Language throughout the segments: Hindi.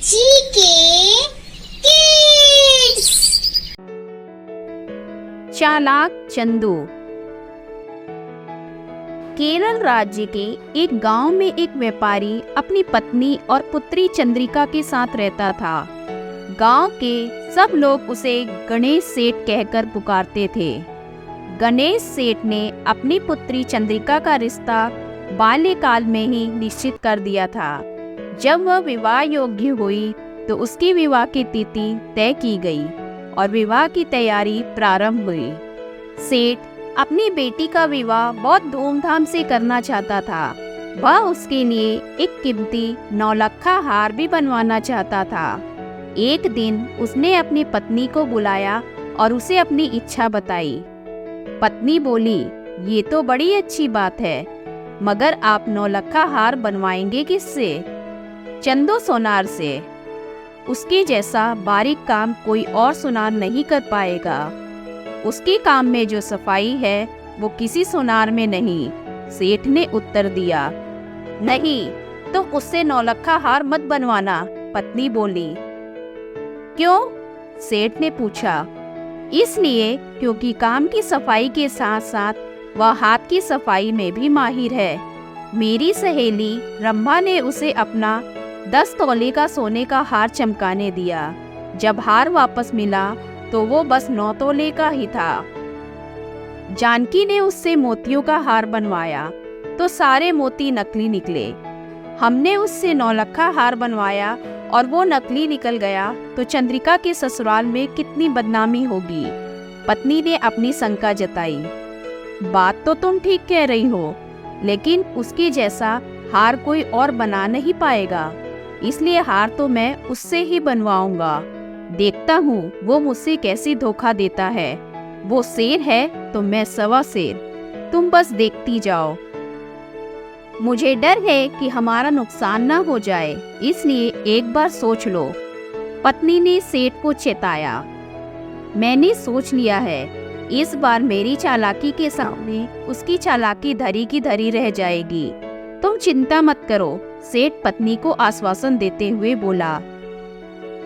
GK kids. चालाक चंदू। केरल राज्य के एक गांव में एक व्यापारी अपनी पत्नी और पुत्री चंद्रिका के साथ रहता था। गांव के सब लोग उसे गणेश सेठ कहकर पुकारते थे। गणेश सेठ ने अपनी पुत्री चंद्रिका का रिश्ता बाल्यकाल में ही निश्चित कर दिया था। जब वह विवाह योग्य हुई तो उसकी विवाह की तिथि तय की गई और विवाह की तैयारी प्रारंभ हुई। सेठ अपनी बेटी का विवाह बहुत धूमधाम से करना चाहता था। वह उसके लिए एक कीमती नौलखा हार भी बनवाना चाहता था। एक दिन उसने अपनी पत्नी को बुलाया और उसे अपनी इच्छा बताई। पत्नी बोली, ये तो बड़ी अच्छी बात है, मगर आप नौलखा हार बनवाएंगे किससे? चंदू सोनार से। उसके जैसा बारीक काम कोई और सुनार नहीं कर पाएगा। उसके काम में जो सफाई है वो किसी सुनार में नहीं। सेठ ने उत्तर दिया। नहीं, तुम उससे नौलखा हार मत बनवाना, पत्नी बोली। क्यों? सेठ ने पूछा। इसलिए क्योंकि काम की सफाई के साथ साथ वह हाथ की सफाई में भी माहिर है। मेरी सहेली रंभा ने उसे अपना 10 तोले का सोने का हार चमकाने दिया। जब हार वापस मिला तो वो बस 9 तोले का ही था। जानकी ने उससे मोतियों का हार बनवाया तो सारे मोती नकली निकले। हमने उससे नौलखा हार बनवाया और वो नकली निकल गया तो चंद्रिका के ससुराल में कितनी बदनामी होगी। पत्नी ने अपनी शंका जताई। बात तो तुम ठीक कह रही हो, लेकिन उसके जैसा हार कोई और बना नहीं पाएगा, इसलिए हार तो मैं उससे ही बनवाऊंगा। देखता हूँ वो मुझसे कैसी धोखा देता है। वो शेर है तो मैं सवा शेर। तुम बस देखती जाओ। मुझे डर है कि हमारा नुकसान ना हो जाए, इसलिए एक बार सोच लो, पत्नी ने सेठ को चेताया। मैंने सोच लिया है, इस बार मेरी चालाकी के सामने उसकी चालाकी धरी की धरी रह जाएगी। तुम चिंता मत करो, सेठ पत्नी को आश्वासन देते हुए बोला।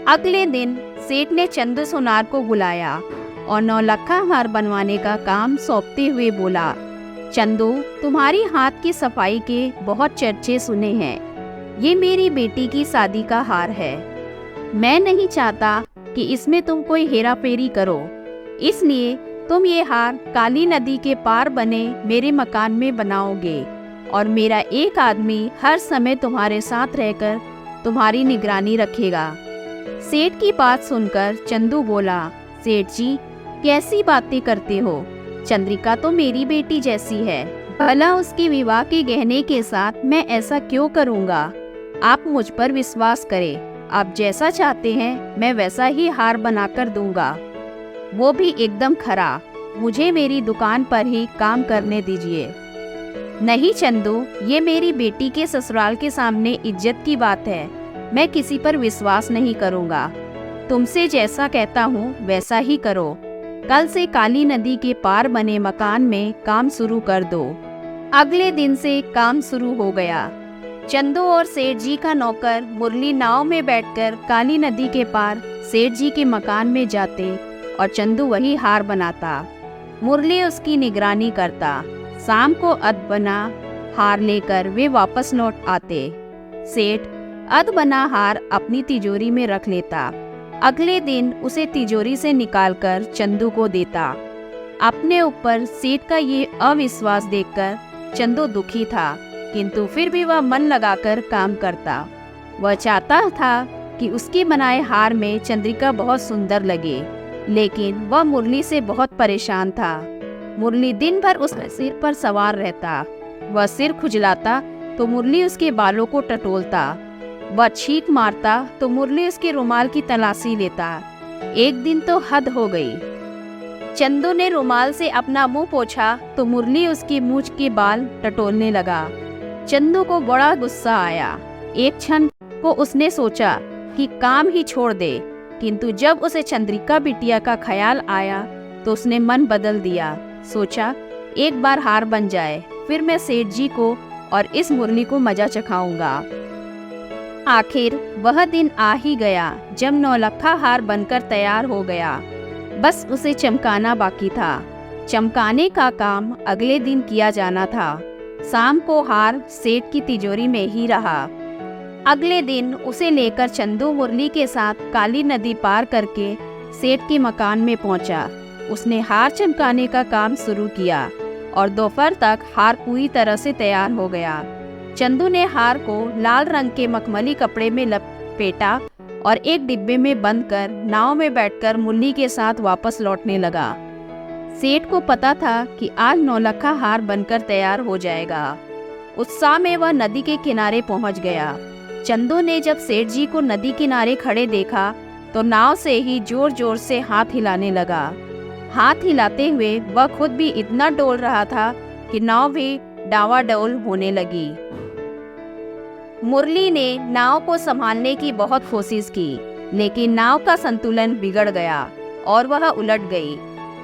अगले दिन सेठ ने चंदू सोनार को बुलाया और नौलखा हार बनवाने का काम सौंपते हुए बोला। चंदू, तुम्हारी हाथ की सफाई के बहुत चर्चे सुने हैं। ये मेरी बेटी की शादी का हार है। मैं नहीं चाहता कि इसमें तुम कोई हेरा फेरी करो, इसलिए तुम ये हार काली नदी के पार बने मेरे मकान में बनाओगे और मेरा एक आदमी हर समय तुम्हारे साथ रहकर तुम्हारी निगरानी रखेगा। सेठ की बात सुनकर चंदू बोला, सेठ जी, कैसी बातें करते हो? चंद्रिका तो मेरी बेटी जैसी है। भला उसके विवाह के गहने के साथ मैं ऐसा क्यों करूँगा? आप मुझ पर विश्वास करें। आप जैसा चाहते हैं मैं वैसा ही हार बनाकर दूंगा, वो भी एकदम खरा। मुझे मेरी दुकान पर ही काम करने दीजिए। नहीं चंदू, ये मेरी बेटी के ससुराल के सामने इज्जत की बात है। मैं किसी पर विश्वास नहीं करूँगा। तुमसे जैसा कहता हूँ वैसा ही करो। कल से काली नदी के पार बने मकान में काम शुरू कर दो। अगले दिन से काम शुरू हो गया। चंदू और सेठ जी का नौकर मुरली नाव में बैठकर काली नदी के पार सेठ जी के मकान में जाते और चंदू वही हार बनाता। मुरली उसकी निगरानी करता। शाम को अध बना हार लेकर वे वापस लौट आते। सेठ अध बना हार अपनी तिजोरी में रख लेता। अगले दिन उसे तिजोरी से निकालकर चंदू को देता। अपने ऊपर सेठ का ये अविश्वास देखकर चंदू दुखी था, किंतु फिर भी वह मन लगाकर काम करता। वह चाहता था कि उसके बनाए हार में चंद्रिका बहुत सुंदर लगे, लेकिन वह मुरली से बहुत परेशान था। मुरली दिन भर उसके सिर पर सवार रहता। वह सिर खुजलाता तो मुरली उसके बालों को टटोलता। वह छींक मारता तो मुरली उसके रुमाल की तलाशी लेता। एक दिन तो हद हो गई। चंदू ने रुमाल से अपना मुंह पोंछा तो मुरली उसकी मूंछ के बाल टटोलने लगा। चंदू को बड़ा गुस्सा आया। एक क्षण को उसने सोचा कि काम ही छोड़ दे, किंतु जब उसे चंद्रिका बिटिया का ख्याल आया तो उसने मन बदल दिया। सोचा, एक बार हार बन जाए, फिर मैं सेठ जी को और इस मुरली को मजा चखाऊंगा। आखिर वह दिन आ ही गया जब नौलखा हार बनकर तैयार हो गया। बस उसे चमकाना बाकी था। चमकाने का काम अगले दिन किया जाना था। शाम को हार सेठ की तिजोरी में ही रहा। अगले दिन उसे लेकर चंदू मुरली के साथ काली नदी पार करके सेठ के मकान में पहुंचा। उसने हार चमकाने का काम शुरू किया और दोपहर तक हार पूरी तरह से तैयार हो गया। चंदू ने हार को लाल रंग के मखमली कपड़े में लपेटा और एक डिब्बे में बंद कर नाव में बैठकर मुरली के साथ वापस लौटने लगा। सेठ को पता था कि आज नौलखा हार बनकर तैयार हो जाएगा। उत्साह में वह नदी के किनारे पहुंच गया। चंदू ने जब सेठ जी को नदी किनारे खड़े देखा तो नाव से ही जोर जोर से हाथ हिलाने लगा। हाथ हिलाते हुए वह खुद भी इतना डोल रहा था कि नाव भी डावाडोल होने लगी। मुरली ने नाव को संभालने की बहुत कोशिश की, लेकिन नाव का संतुलन बिगड़ गया और वह उलट गई।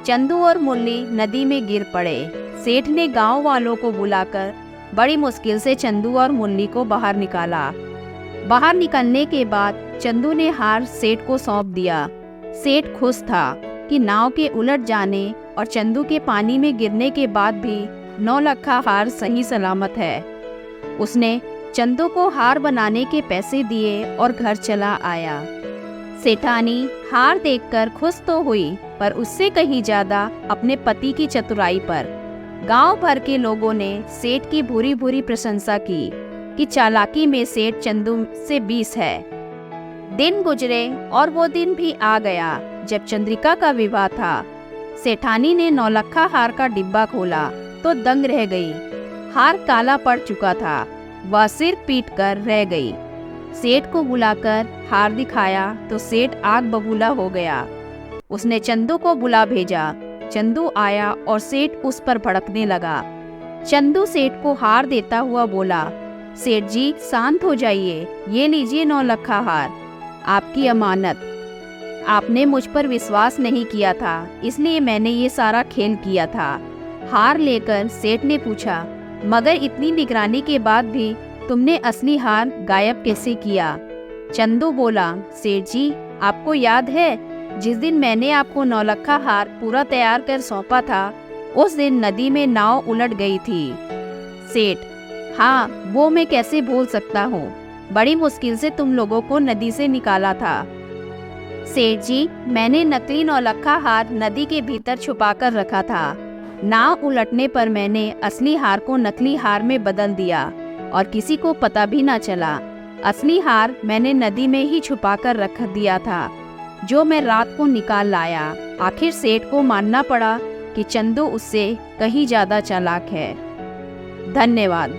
चंदू और मुरली नदी में गिर पड़े। सेठ ने गांव वालों को बुलाकर बड़ी मुश्किल से चंदू और मुरली को बाहर निकाला। बाहर निकलने के बाद चंदू ने हार सेठ को सौंप दिया। सेठ खुश था कि नाव के उलट जाने और चंदू के पानी में गिरने के बाद भी नौलखा हार सही सलामत है। उसने चंदू को हार बनाने के पैसे दिए और घर चला आया। सेठानी हार देखकर खुश तो हुई, पर उससे कहीं ज्यादा अपने पति की चतुराई पर। गांव भर के लोगों ने सेठ की भूरी भूरी प्रशंसा की कि चालाकी में सेठ चंदू से 20 है। दिन गुजरे और वो दिन भी आ गया जब चंद्रिका का विवाह था। सेठानी ने नौलखा हार का डिब्बा खोला तो दंग रह गई। हार काला पड़ चुका था। वह सिर पीट कर रह गई। सेठ को बुलाकर हार दिखाया तो सेठ आग बबूला हो गया। उसने चंदू को बुला भेजा। चंदू आया और सेठ उस पर भड़कने लगा। चंदू सेठ को हार देता हुआ बोला, सेठ जी शांत हो जाइए, ये लीजिए नौलखा हार, आपकी अमानत। आपने मुझ पर विश्वास नहीं किया था, इसलिए मैंने ये सारा खेल किया था। हार लेकर सेठ ने पूछा, मगर इतनी निगरानी के बाद भी तुमने असली हार गायब कैसे किया? चंदू बोला, सेठ जी आपको याद है जिस दिन मैंने आपको नौलखा हार पूरा तैयार कर सौंपा था, उस दिन नदी में नाव उलट गई थी। सेठ, हाँ वो मैं कैसे भूल सकता हूँ, बड़ी मुश्किल से तुम लोगों को नदी से निकाला था। सेठ जी, मैंने नकली नौलखा हार नदी के भीतर छुपा कर रखा था। नाव उलटने पर मैंने असली हार को नकली हार में बदल दिया और किसी को पता भी ना चला। असली हार मैंने नदी में ही छुपा कर रख दिया था, जो मैं रात को निकाल लाया। आखिर सेठ को मानना पड़ा कि चंदू उससे कहीं ज्यादा चालाक है। धन्यवाद।